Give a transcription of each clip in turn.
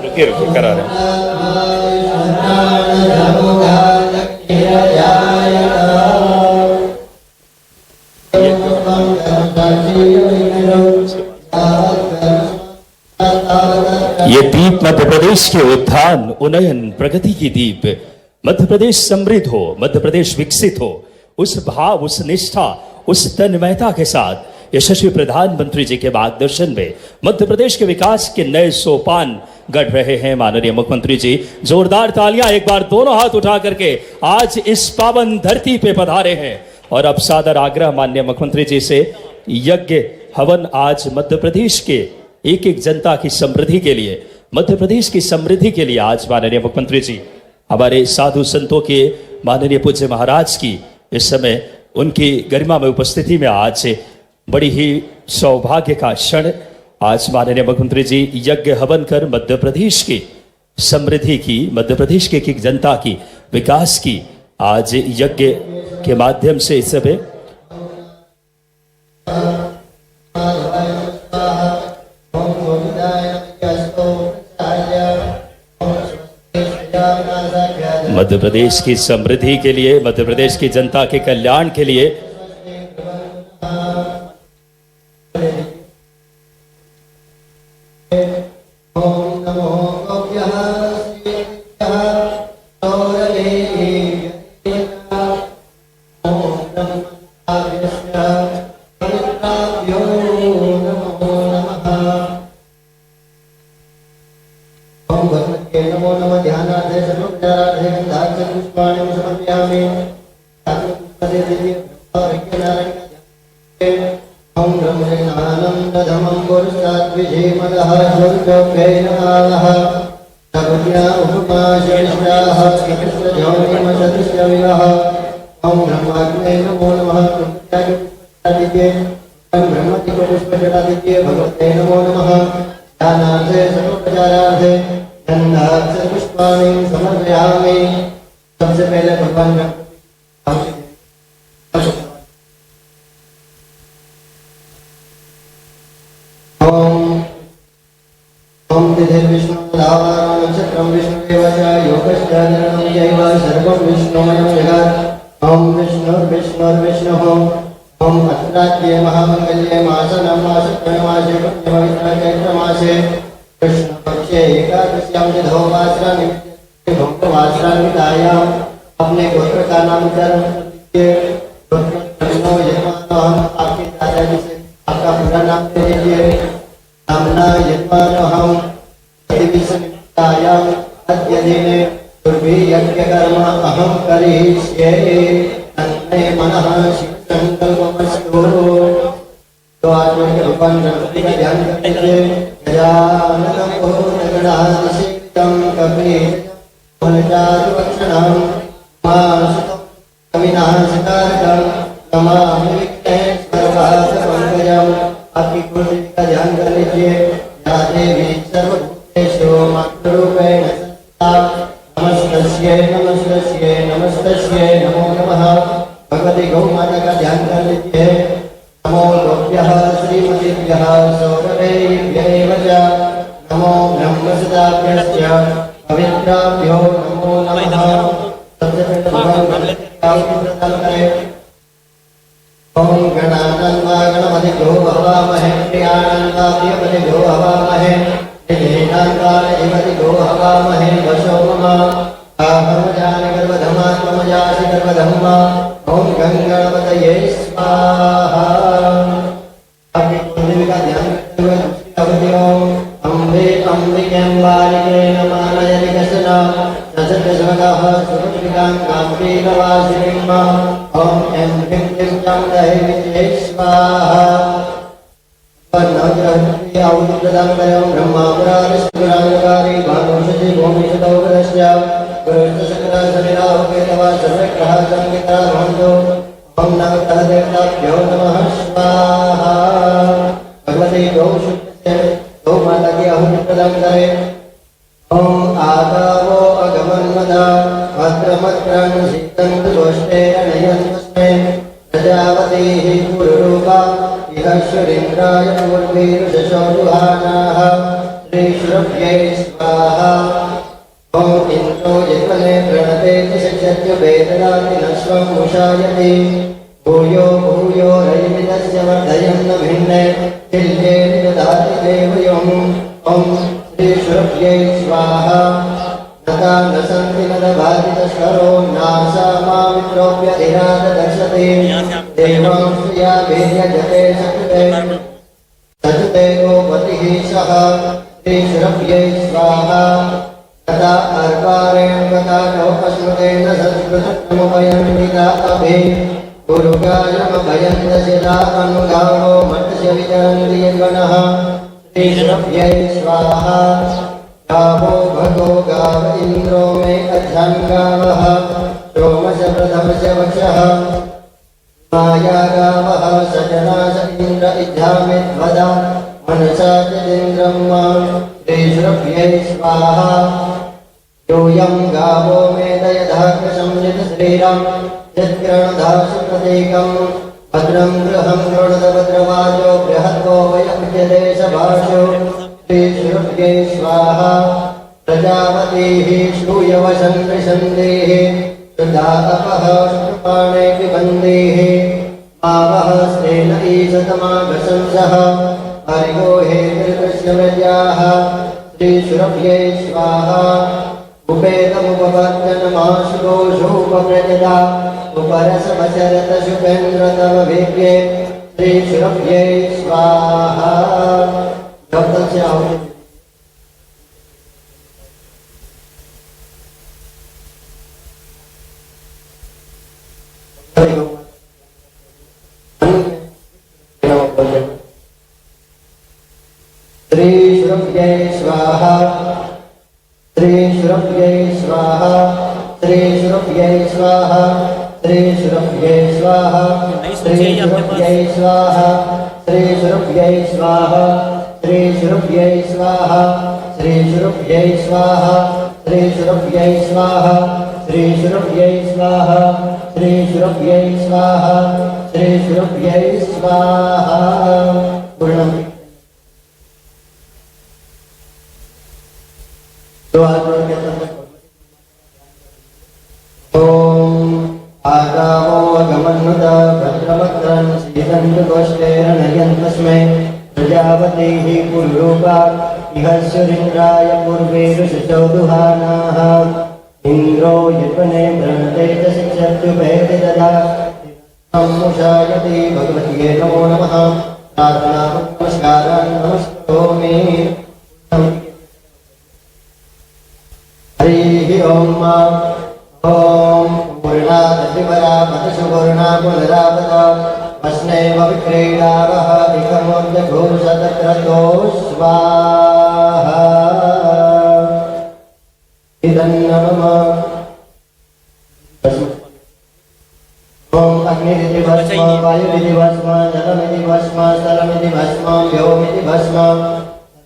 रुकिए रुकिए करा रहे हैं। ये दीप मध्य प्रदेश के उत्थान उन्नयन प्रगति की दीप। मध्य प्रदेश समृद्ध हो, मध्य प्रदेश विकसित हो, उस भाव, उस निष्ठा, उस तन्मयता के साथ यशस्वी प्रधानमंत्री जी के मार्गदर्शन में मध्य प्रदेश के विकास के नए सोपान गढ़ रहे हैं माननीय मुख्यमंत्री जी। जोरदार तालियां एक बार दोनों हाथ उठा करके आज इस पावन धरती पे पधारे हैं। और अब सादर आग्रह माननीय मुख्यमंत्री जी से, यज्ञ हवन आज मध्य प्रदेश के एक एक जनता की समृद्धि के लिए, मध्य प्रदेश की समृद्धि के लिए आज माननीय मुख्यमंत्री जी हमारे साधु संतों के माननीय पूज्य महाराज की इस समय उनकी गरिमा में उपस्थिति में आज बड़ी ही सौभाग्य का क्षण, आज माननीय मुख्यमंत्री जी यज्ञ हवन कर मध्य प्रदेश की समृद्धि की, मध्य प्रदेश के एक जनता की विकास की आज यज्ञ के माध्यम से इस समय मध्य प्रदेश की समृद्धि के लिए, मध्य प्रदेश की जनता के कल्याण के लिए सबसे पहले भगवान अपने गोत्र का नाम आपके दादाजी से आपका पूरा नाम दे दीजिए। नामना यजमानहं दिविसंतायां अद्यदिने दुर्भियज्ञ कर्म अहं करिष्ये तन्मे मनः संकल्पमस्तु। तो आज के भगवान गणपति का ध्यान करके गजाननं भूतगणाधिसेवितं कपिलचारुवक्षणं विनाशकारकं नमामि विघ्नेश्वरपादपङ्कजम्। आपकी कुंडली का ध्यान कर लीजिए। या देवी सर्वभूतेषु मातृरूपेण संस्थिता नमस्तस्यै नमस्तस्यै नमस्तस्यै नमो नमः। भगवती गौ माता का ध्यान कर लीजिए। नमो गोभ्यः श्रीमतीभ्यः सौरभेभ्यैव च नमो ब्रह्मसदाभ्यश्च पवित्राभ्यो नमो नमः। सबसे पहले भगवान ओम गणानान्वा गणपतिभ्यो हवामहे प्रियाणान्वा प्रियपतिभ्यो हवामहे निधीनान्वा निधिपतिभ्यो हवामहे वशो मम अहं जाने गर्भधमा त्वं जासि गर्भधम्मा। ओम गंगणपतये स्वाहा। अपनी कुंडली का ध्यान करते हुए दूसरी अवधि ओम अम्बे अम्बिके बालिके नमः नयनिकसना सचद्वसवगः सुरक्षितां काम्पीकवासिनीम्। ओम ऐं ह्रीं क्लीं चां दहे विद्ये स्वाहा। नवग्रह अवधूतदान करो ब्रह्मा पुराणस्पुराणकारी भानुषति भूमिषदौरस्य गुरुष्टशंकर शरीराः केतवा सर्वग्रह संहिता भवन्तु। ओम नवग्रह देवताभ्यो नमः स्वाहा। भगवती गौ शुक्र गौ माता की आहुति प्रदान करें। ओम आदावो अगमन्मदा भद्रमक्रं शीतं दोष्टे अनयन्मस्मै प्रजापतिः पुरुरूपा इह सुरेन्द्राय पूर्वीर्षशोरुहानाः श्रीश्रुभ्यै स्वाहा। ॐ इन्द्रो यज्ञने प्रणते शिक्षत्युपेददाति नश्वं मुषायति। भूयो भूयो रयिमिदस्य वर्धयन्न भिन्ने तिल्येन ददाति देवयम्। ॐ श्रीश्रुभ्यै स्वाहा। नता न सन्ति न दभाति तस्करो नासा मामित्रोऽप्यधिरात दर्शति। देवांश्रिया वीर्यजते शक्ते सजते गोपतिः सह। श्रीश्रुभ्यै स्वाहा। तदा अर्पारेण कथा नौपस्मृतेन संस्कृतमुपयन्विता अभि। गुरुगायमभयन्दशिला अनुगावो मत्स्य विचरन्ति यज्ञनः। श्रीश्रुभ्यै स्वाहा। गावो भगो गाव इन्द्रो मे अध्याङ्गावः। सोमश प्रथमस्य वक्षः माया गावः सजना स इन्द्र इज्झामिध्वदा मनसा चेन्द्रं मां। श्रीश्रुभ्यै स्वाहा। यूयं गावो मे दयधाकसंयत श्रीराम यत्प्रणधासु प्रतीकं। भद्रं गृहं गृणदभद्रवाचो बृहद्वो वयमुच्यते सभाषो। श्रीश्रुभ्यै स्वाहा। प्रजापतिः श्रूयवशं नृषन्देः सुधा अपः शुक्रपाणे पिबन्देः। आवः स्तेन ईशतमाघशंसः हरिगो हे कृष्णव्रजाः। श्रीश्रुभ्यै स्वाहा। उपेतमुपवर्जनमाशुदोषोपव्रजता उपरसमचरत शुभेन्द्र तव वेद्ये। श्रीश्रुभ्यै स्वाहा। श्रीश्रुभ्यै स्वाहा। श्रीश्रुभ्यै स्वाहा। श्रीश्रुभ्यै स्वाहा। श्रीश्रुभ्यै स्वाहा। श्रीश्रुभ्यै स्वाहा। श्रीश्रुभ्यै स्वाहा। श्रीश्रुभ्यै स्वाहा। श्रीश्रुभ्यै स्वाहा। श्रीश्रुभ्यै स्वाहा। श्रीश्रुभ्यै स्वाहा। श्रीश्रुभ्यै स्वाहा। श्रीश्रुभ्यै स्वाहा। पूर्णम्। ॐ आगावो गमन्नुता भद्रभद्रं सीदन्तु गोष्ठेरनयन्तस्मै। प्रजापतिः पुरुरूपा इह सुरिन्द्राय पूर्वे ऋषिशो दुहानाः। इन्द्रो यज्ञने प्रणते च शिक्षत्युपेति ददा मुषायति। भगवत्यै नमो नमः। प्रार्थना नमस्कारान् नमस्करोमि। हरिः ॐ। ॐ पूर्णादधिपरा मधुसुपूर्णा पुनरापदा अस्नैव विक्रीडावः इकमोद्यघोषतक्रतो स्वाहा। इदं नमः। ॐ अग्निरिति भस्म वायुरिति भस्म जलमिति भस्म स्थलमिति भस्म व्योमिति भस्म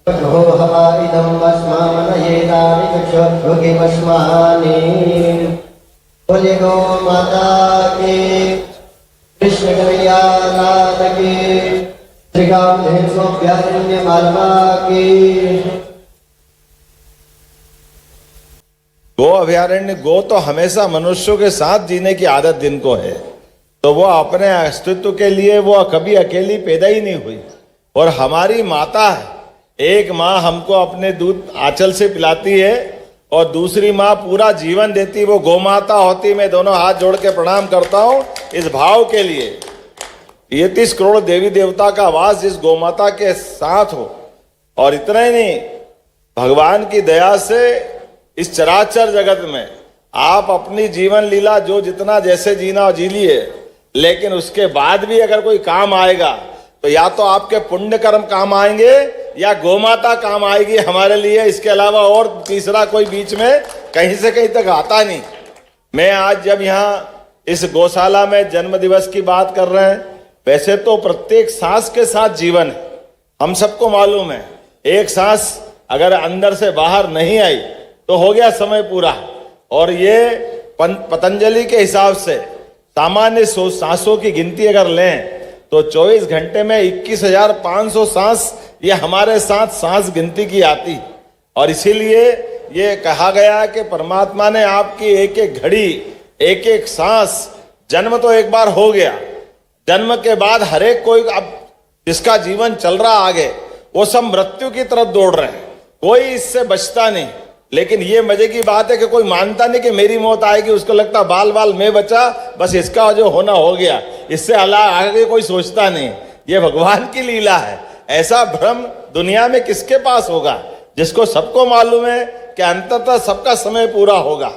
सर्वगोहवा इदं भस्म मनयेतानि चक्षुर्भुगि भस्मानि। बोले गो माता की। कृष्ण कन्हैया लाल की। श्री कामधेनु गोप्यारण्य मालवा की। गो अभयारण्य। गो तो हमेशा मनुष्यों के साथ जीने की आदत जिनको है, तो वो अपने अस्तित्व के लिए वो कभी अकेली पैदा ही नहीं हुई और हमारी माता है। एक माँ हमको अपने दूध आंचल से पिलाती है और दूसरी माँ पूरा जीवन देती, वो गौ माता होती। मैं दोनों हाथ जोड़ के प्रणाम करता हूँ इस भाव के लिए। 33 करोड़ देवी देवता का वास जिस गौ माता के साथ हो। और इतना ही नहीं, भगवान की दया से इस चराचर जगत में आप अपनी जीवन लीला जो जितना जैसे जीना जी लिए, लेकिन उसके बाद भी अगर कोई काम आएगा तो या तो आपके पुण्य कर्म काम आएंगे या गोमाता काम आएगी हमारे लिए। इसके अलावा और तीसरा कोई बीच में कहीं से कहीं तक आता नहीं। मैं आज जब यहाँ इस गौशाला में जन्म दिवस की बात कर रहे हैं, वैसे तो प्रत्येक सांस के साथ जीवन है, हम सबको मालूम है। एक सांस अगर अंदर से बाहर नहीं आई तो हो गया समय पूरा। और ये पतंजलि के हिसाब से सामान्य सांसों की गिनती अगर लें तो 24 घंटे में 21,500 सांस ये हमारे साथ सांस गिनती की आती। और इसीलिए ये कहा गया कि परमात्मा ने आपकी एक एक घड़ी, एक एक सांस, जन्म तो एक बार हो गया, जन्म के बाद हर एक कोई अब जिसका जीवन चल रहा आगे, वो सब मृत्यु की तरफ दौड़ रहे हैं, कोई इससे बचता नहीं। लेकिन ये मजे की बात है कि कोई मानता नहीं कि मेरी मौत आएगी, उसको लगता बाल बाल मैं बचा, बस इसका जो होना हो गया, इससे आगे कोई सोचता नहीं। ये भगवान की लीला है। ऐसा भ्रम दुनिया में किसके पास होगा, जिसको सबको मालूम है कि अंततः सबका समय पूरा होगा।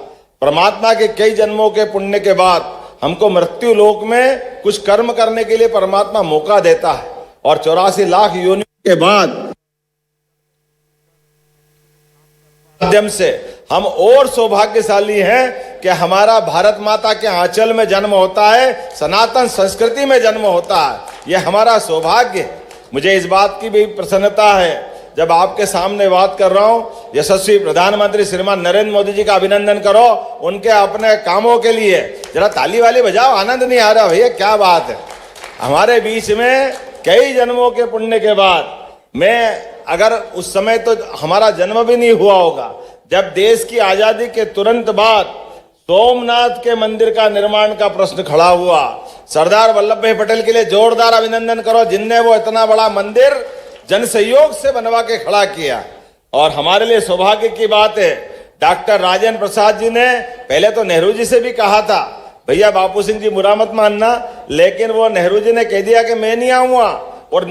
परमात्मा के कई जन्मों के पुण्य के बाद हमको मृत्यु लोक में कुछ कर्म करने के लिए परमात्मा मौका देता है, और 84 लाख योनियों के बाद माध्यम से हम और सौभाग्यशाली हैं कि हमारा भारत माता के आंचल में जन्म होता है, सनातन संस्कृति में जन्म होता है। यह हमारा सौभाग्य है। मुझे इस बात की भी प्रसन्नता है जब आपके सामने बात कर रहा हूं, यशस्वी प्रधानमंत्री श्रीमान नरेंद्र मोदी जी का अभिनंदन करो उनके अपने कामों के लिए। जरा ताली वाली बजाओ, आनंद नहीं आ रहा भैया, क्या बात है। हमारे बीच में कई जन्मों के पुण्य के बाद, मैं अगर उस समय तो हमारा जन्म भी नहीं हुआ होगा, जब देश की आजादी के तुरंत बाद सोमनाथ के मंदिर का निर्माण का प्रश्न खड़ा हुआ, सरदार वल्लभ भाई पटेल के लिए जोरदार अभिनंदन करो, जिनने वो इतना बड़ा मंदिर जन सहयोग से बनवा के खड़ा किया। और हमारे लिए सौभाग्य की बात है, डॉक्टर राजेंद्र प्रसाद जी ने पहले तो नेहरू जी से भी कहा था, भैया बापू सिंह जी बुरा मत मानना, लेकिन वो नेहरू जी ने कह दिया कि मैं नहीं आऊंगा, और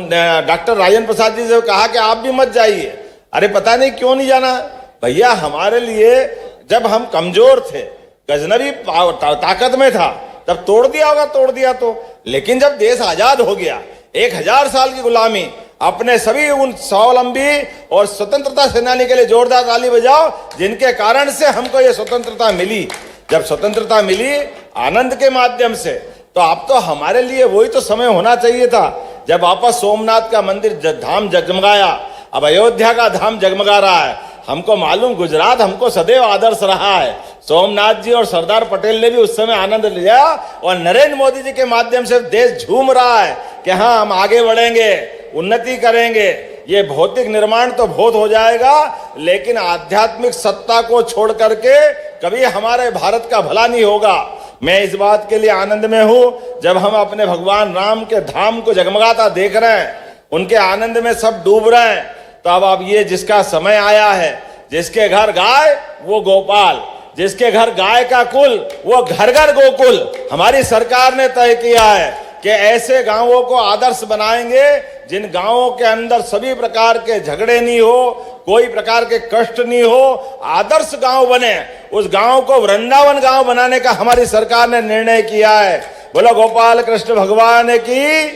डॉक्टर राजेंद्र प्रसाद जी से कहा कि आप भी मत जाइए। अरे पता नहीं क्यों नहीं जाना भैया, हमारे लिए जब हम कमजोर थे, गजनवी ताकत में था, तब तोड़ दिया होगा, तोड़ दिया तो। लेकिन जब देश आजाद हो गया, 1000 साल की गुलामी, अपने सभी उन स्वावलंबी और स्वतंत्रता सेनानी के लिए जोरदार ताली बजाओ, जिनके कारण से हमको ये स्वतंत्रता मिली। जब स्वतंत्रता मिली आनंद के माध्यम से, तो अब तो हमारे लिए वही तो समय होना चाहिए था जब वापस सोमनाथ का मंदिर धाम जगमगाया, अब अयोध्या का धाम जगमगा रहा है। हमको मालूम, गुजरात हमको सदैव आदर्श रहा है। सोमनाथ जी और सरदार पटेल ने भी उस समय आनंद लिया, और नरेंद्र मोदी जी के माध्यम से देश झूम रहा है कि हाँ, हम आगे बढ़ेंगे, उन्नति करेंगे। ये भौतिक निर्माण तो बहुत हो जाएगा, लेकिन आध्यात्मिक सत्ता को छोड़ करके कभी हमारे भारत का भला नहीं होगा। मैं इस बात के लिए आनंद में हूं, जब हम अपने भगवान राम के धाम को जगमगाता देख रहे हैं, उनके आनंद में सब डूब रहे हैं। तो अब ये जिसका समय आया है, जिसके घर गाय वो गोपाल, जिसके घर गाय का कुल वो घर घर गोकुल। हमारी सरकार ने तय किया है कि ऐसे गांवों को आदर्श बनाएंगे जिन गांवों के अंदर सभी प्रकार के झगड़े नहीं हो, कोई प्रकार के कष्ट नहीं हो, आदर्श गांव बने। उस गांव को वृंदावन गांव बनाने का हमारी सरकार ने निर्णय किया है। बोलो गोपाल कृष्ण भगवान की।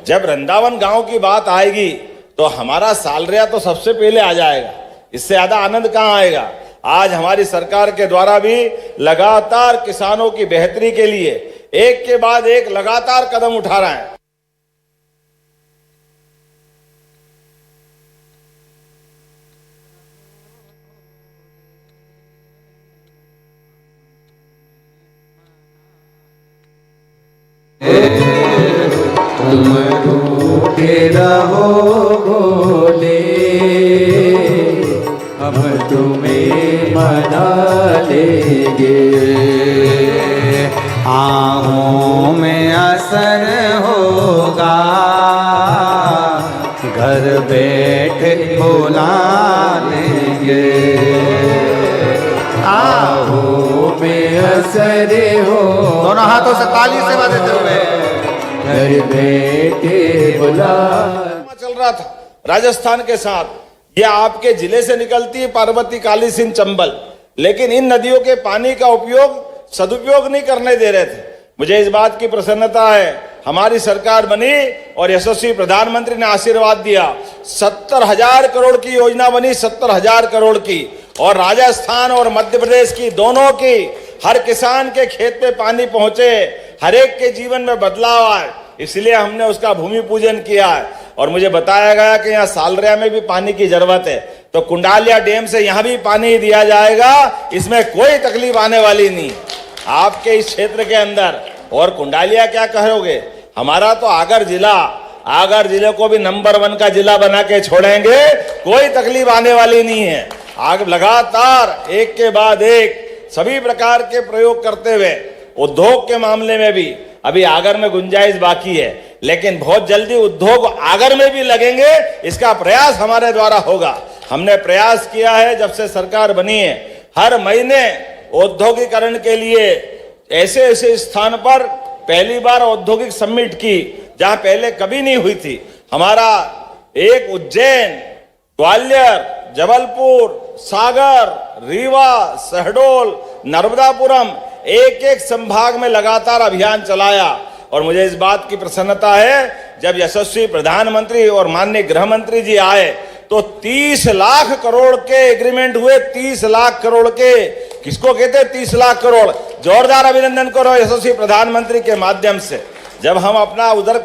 जब वृंदावन गांव की बात आएगी तो हमारा सालरिया तो सबसे पहले आ जाएगा, इससे ज्यादा आनंद कहां आएगा। आज हमारी सरकार के द्वारा भी लगातार किसानों की बेहतरी के लिए एक के बाद एक लगातार कदम उठा रहे हैं। तुम रूठे रहो भोले, हम तुम्हें मना लेंगे। आहों में असर होगा, घर बैठे बुला लेंगे। आहों में असर हो, दोनों हाथों से ताली से बजाते हुए घर बैठे बुला। चल रहा था राजस्थान के साथ, ये आपके जिले से निकलती है पार्वती, काली सिंध, चंबल, लेकिन इन नदियों के पानी का उपयोग सदुपयोग नहीं करने दे रहे थे। मुझे इस बात की प्रसन्नता है, हमारी सरकार बनी और यशस्वी प्रधानमंत्री ने आशीर्वाद दिया, 70,000 करोड़ की योजना बनी, 70,000 करोड़ की, और राजस्थान और मध्य प्रदेश की दोनों की हर किसान के खेत पे पानी पहुंचे, हर एक के जीवन में बदलाव आए, इसलिए हमने उसका भूमि पूजन किया है। और मुझे बताया गया कि यहाँ सालरिया में भी पानी की जरूरत है, तो कुंडालिया डैम से यहाँ भी पानी दिया जाएगा, इसमें कोई तकलीफ आने वाली नहीं आपके इस क्षेत्र के अंदर। और कुंडालिया क्या कहोगे, हमारा तो आगर जिला आगर जिले को भी नंबर 1 का जिला बना के छोड़ेंगे, कोई तकलीफ आने वाली नहीं है। आगे लगातार एक के बाद एक सभी प्रकार के प्रयोग करते हुए उद्योग के मामले में भी अभी आगर में गुंजाइश बाकी है, लेकिन बहुत जल्दी उद्योग आगर में भी लगेंगे, इसका प्रयास हमारे द्वारा होगा। हमने प्रयास किया है जब से सरकार बनी है, हर महीने औद्योगिकरण के लिए ऐसे ऐसे स्थान पर पहली बार औद्योगिक समिट की जहां पहले कभी नहीं हुई थी। हमारा एक उज्जैन, ग्वालियर, जबलपुर, सागर, रीवा, शहडोल, नर्मदापुरम एक एक संभाग में लगातार अभियान चलाया। और मुझे इस बात की प्रसन्नता है जब यशस्वी प्रधानमंत्री और माननीय गृह मंत्री जी आए तो 30 लाख करोड़ के एग्रीमेंट हुए। 30 लाख करोड़ के, किसको कहते हैं 30 लाख करोड़? जोरदार अभिनंदन करो यशस्वी प्रधानमंत्री के माध्यम से। जब हम अपना उधर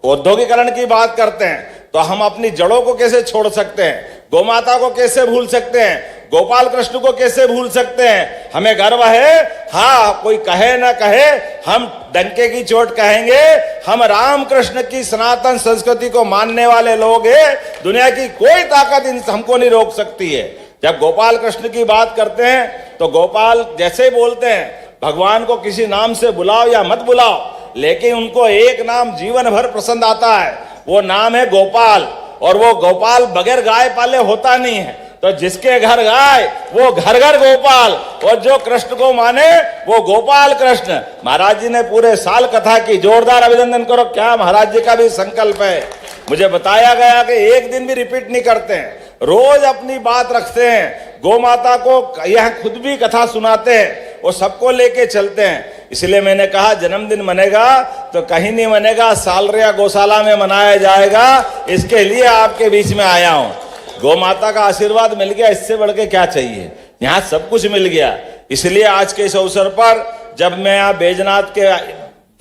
औद्योगिकरण की बात करते हैं तो हम अपनी जड़ों को कैसे छोड़ सकते हैं? गोमाता को कैसे भूल सकते हैं? गोपाल कृष्ण को कैसे भूल सकते हैं? हमें गर्व है, हाँ कोई कहे ना कहे, हम डंके की चोट कहेंगे, हम राम कृष्ण की सनातन संस्कृति को मानने वाले लोग हैं। दुनिया की कोई ताकत हमको नहीं रोक सकती है। जब गोपाल कृष्ण की बात करते हैं तो गोपाल जैसे बोलते हैं, भगवान को किसी नाम से बुलाओ या मत बुलाओ, लेकिन उनको एक नाम जीवन भर पसंद आता है, वो नाम है गोपाल। और वो गोपाल बगैर गाय पाले होता नहीं है। तो जिसके घर गाय वो घर घर गोपाल, और जो कृष्ण को माने वो गोपाल कृष्ण। महाराज जी ने पूरे साल कथा की, जोरदार अभिनंदन करो। क्या महाराज जी का भी संकल्प है। मुझे बताया गया कि एक दिन भी रिपीट नहीं करते हैं, रोज अपनी बात रखते हैं। गौ माता को यह खुद भी कथा सुनाते हैं, वो सबको लेके चलते हैं। इसलिए मैंने कहा जन्मदिन मनेगा तो कहीं नहीं मनेगा, सालरिया गौशाला में मनाया जाएगा। इसके लिए आपके बीच में आया हूं। गौ माता का आशीर्वाद मिल गया, इससे बढ़ के क्या चाहिए? यहाँ सब कुछ मिल गया। इसलिए आज के इस अवसर पर जब मैं यहाँ बैजनाथ के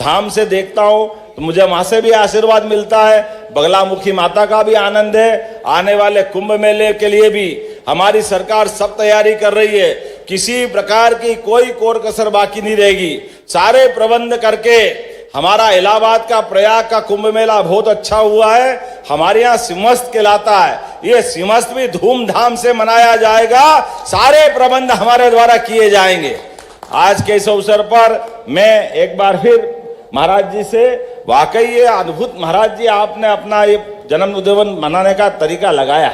धाम से देखता हूँ तो मुझे वहां से भी आशीर्वाद मिलता है। बगलामुखी माता का भी आनंद है। आने वाले कुंभ मेले के लिए भी हमारी सरकार सब तैयारी कर रही है। किसी प्रकार की कोई कोर कसर बाकी नहीं रहेगी। सारे प्रबंध करके हमारा इलाहाबाद का प्रयाग का कुंभ मेला बहुत अच्छा हुआ है। हमारे यहाँ सिंहस्थ कहलाता है, ये सिंहस्थ भी धूमधाम से मनाया जाएगा। सारे प्रबंध हमारे द्वारा किए जाएंगे। आज के इस अवसर पर मैं एक बार फिर महाराज जी से, वाकई ये अद्भुत महाराज जी आपने अपना ये जन्मदिन मनाने का तरीका लगाया,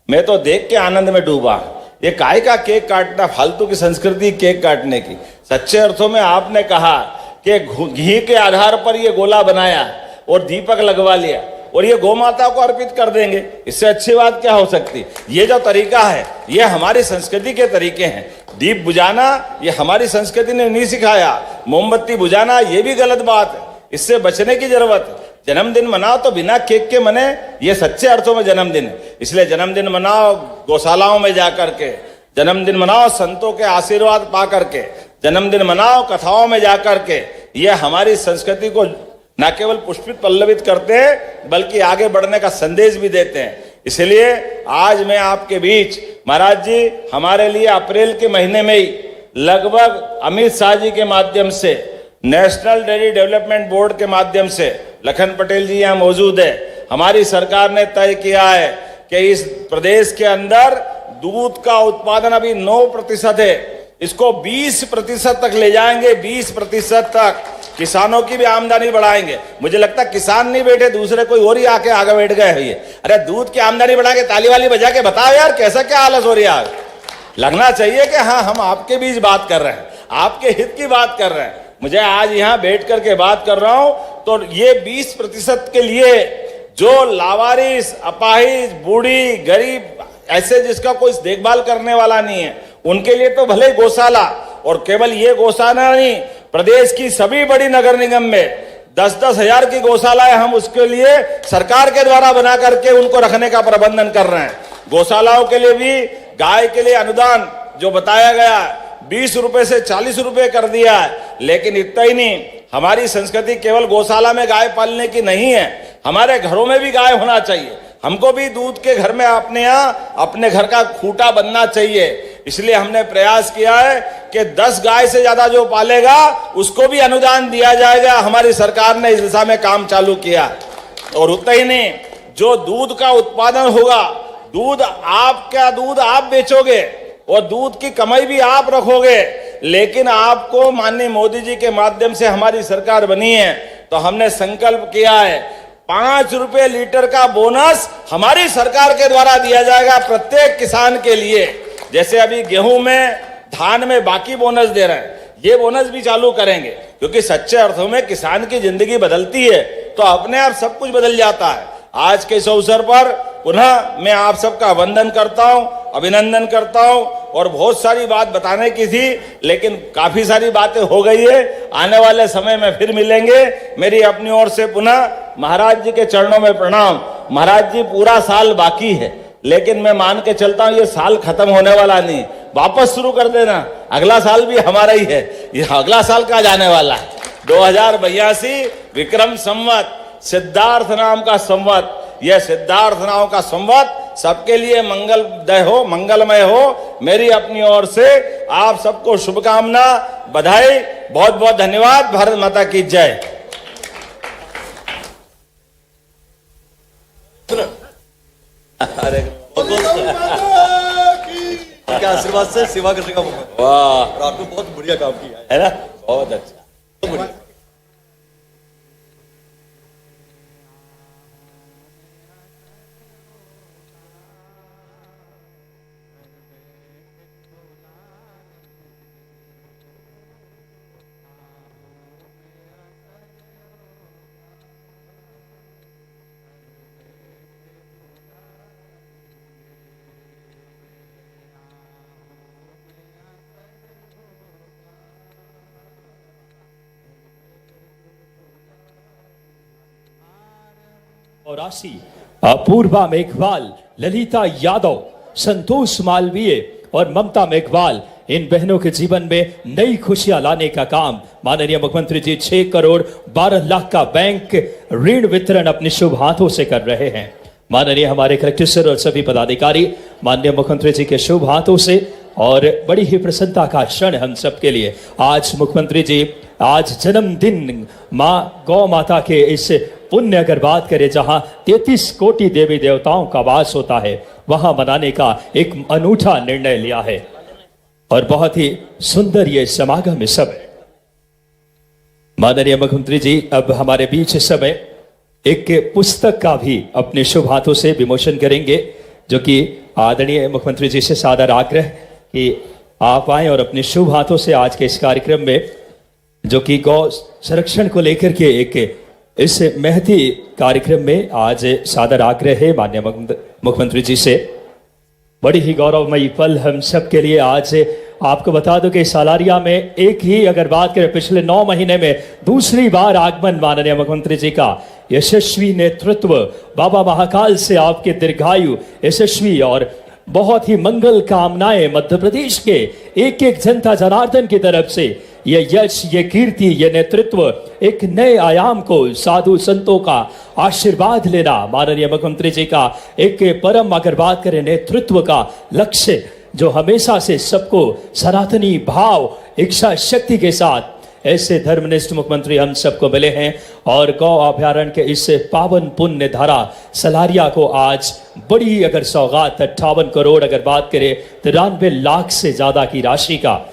मैं तो देख के आनंद में डूबा। ये काय का केक काटना, फालतू की संस्कृति केक काटने की। सच्चे अर्थों में आपने कहा कि घी के आधार पर ये गोला बनाया और दीपक लगवा लिया और ये गौ माता को अर्पित कर देंगे, इससे अच्छी बात क्या हो सकती? ये जो तरीका है ये हमारी संस्कृति के तरीके हैं। दीप बुझाना ये हमारी संस्कृति ने नहीं सिखाया। मोमबत्ती बुझाना ये भी गलत बात है, इससे बचने की जरूरत है। जन्मदिन मनाओ तो बिना केक के मने, ये सच्चे अर्थों में जन्मदिन है। इसलिए जन्मदिन मनाओ गौशालाओं में जाकर के, जन्मदिन मनाओ संतों के आशीर्वाद पा करके, जन्मदिन मनाओ कथाओं में जाकर के। ये हमारी संस्कृति को न केवल पुष्पित पल्लवित करते हैं बल्कि आगे बढ़ने का संदेश भी देते हैं। इसलिए आज मैं आपके बीच, महाराज जी हमारे लिए अप्रैल के महीने में ही लगभग अमित शाह जी के माध्यम से, नेशनल डेयरी डेवलपमेंट बोर्ड के माध्यम से, लखन पटेल जी यहाँ मौजूद है, हमारी सरकार ने तय किया है कि इस प्रदेश के अंदर दूध का उत्पादन अभी 9% है, इसको 20% तक ले जाएंगे। 20% तक किसानों की भी आमदनी बढ़ाएंगे। मुझे लगता है किसान नहीं बैठे, दूसरे कोई और ही आके आगे बैठ गए हैं। अरे दूध की आमदनी बढ़ा के ताली वाली बजा के बताओ यार, कैसा क्या आलस हो रही है? लगना चाहिए कि हाँ हम आपके बीच बात कर रहे हैं, आपके हित की बात कर रहे हैं। मुझे आज यहाँ बैठ करके बात कर रहा हूं तो ये 20% के लिए जो लावारिस, अपाहिज, बूढ़ी, गरीब, ऐसे जिसका कोई देखभाल करने वाला नहीं है, उनके लिए तो भले गौशाला, और केवल ये गौशाला नहीं, प्रदेश की सभी बड़ी नगर निगम में 10-10 हजार की गौशालाएं हम उसके लिए सरकार के द्वारा बना करके उनको रखने का प्रबंधन कर रहे हैं। गौशालाओं के लिए भी गाय के लिए अनुदान जो बताया गया 20 रुपए से 40 रुपए कर दिया है। लेकिन इतना ही नहीं, हमारी संस्कृति केवल गौशाला में गाय पालने की नहीं है, हमारे घरों में भी गाय होना चाहिए। हमको भी दूध के घर में अपने यहाँ अपने घर का खूंटा बनना चाहिए। इसलिए हमने प्रयास किया है कि 10 गाय से ज्यादा जो पालेगा उसको भी अनुदान दिया जाएगा। हमारी सरकार ने इस दिशा में काम चालू किया। और उतना ही नहीं, जो दूध का उत्पादन होगा, दूध आपका दूध आप बेचोगे और दूध की कमाई भी आप रखोगे, लेकिन आपको माननीय मोदी जी के माध्यम से हमारी सरकार बनी है तो हमने संकल्प किया है 5 रुपए लीटर का बोनस हमारी सरकार के द्वारा दिया जाएगा प्रत्येक किसान के लिए। जैसे अभी गेहूं में, धान में बाकी बोनस दे रहे हैं, ये बोनस भी चालू करेंगे, क्योंकि सच्चे अर्थों में किसान की जिंदगी बदलती है तो अपने आप सब कुछ बदल जाता है। आज के इस अवसर पर पुनः मैं आप सबका वंदन करता हूं, अभिनंदन करता हूं, और बहुत सारी बात बताने की थी लेकिन काफी सारी बातें हो गई है। आने वाले समय में फिर मिलेंगे। मेरी अपनी ओर से पुनः महाराज जी के चरणों में प्रणाम। महाराज जी, पूरा साल बाकी है, लेकिन मैं मान के चलता हूं ये साल खत्म होने वाला नहीं, वापस शुरू कर देना, अगला साल भी हमारा ही है। ये अगला साल कहाँ जाने वाला है? 2082 विक्रम संवत, सिद्धार्थ नाम का संवत। यह सिद्धार्थ नाम का संवत सबके लिए मंगलमय हो, मंगलमय हो। मेरी अपनी ओर से आप सबको शुभकामना, बधाई, बहुत बहुत धन्यवाद। भारत माता की जय। के आशीर्वाद से सेवा करने का मौका, वाह, और आपने बहुत बढ़िया काम किया है ना, बहुत अच्छा, बहुत बढ़िया। और राशि अपूर्वा मेघवाल, ललिता यादव, संतोष मालवीय और ममता मेघवाल, इन बहनों के जीवन में नई खुशियां लाने का काम माननीय मुख्यमंत्री जी 6 करोड़ 12 लाख का बैंक ऋण वितरण अपने शुभ हाथों से कर रहे हैं। माननीय हमारे कलेक्टर सर और सभी पदाधिकारी माननीय मुख्यमंत्री जी के शुभ हाथों से, और बड़ी ही प्रसन्नता का क्षण हम सबके लिए। आज मुख्यमंत्री जी, आज जन्मदिन माँ गौ माता के इस पुण्य अगर बात करें जहां 33 कोटि देवी देवताओं का वास होता है, वहां मनाने का एक अनूठा निर्णय लिया है और बहुत ही सुंदर ये समागम इस समय। माननीय मुख्यमंत्री जी अब हमारे बीच इस समय एक पुस्तक का भी अपने शुभ हाथों से विमोचन करेंगे, जो कि आदरणीय मुख्यमंत्री जी से सादर आग्रह कि आप आए और अपने शुभ हाथों से आज के इस कार्यक्रम में, जो कि गौ संरक्षण को लेकर के एक इस महती कार्यक्रम में आज सादर आग्रह है माननीय मुख्यमंत्री जी से। बड़ी ही गौरवमयी पल हम सब के लिए। आज आपको बता दो कि सालारिया में एक ही अगर बात करें पिछले 9 महीने में दूसरी बार आगमन माननीय मुख्यमंत्री जी का। यशस्वी नेतृत्व, बाबा महाकाल से आपके दीर्घायु, यशस्वी और बहुत ही मंगल कामनाएं मध्य प्रदेश के एक एक जनता जनार्दन की तरफ से ये यश, ये कीर्ति, ये नेतृत्व एक नए आयाम को, साधु संतों का आशीर्वाद लेना माननीय मुख्यमंत्री जी का एक परम अगर बात करें नेतृत्व का लक्ष्य, जो हमेशा से सबको सनातनी भाव, इच्छा शक्ति के साथ ऐसे धर्मनिष्ठ मुख्यमंत्री हम सबको मिले हैं। और गौ अभ्यारण्य के इस पावन पुण्य धारा सलारिया को आज बड़ी अगर सौगात 58 करोड़ अगर बात करें 93 लाख से ज्यादा की राशि का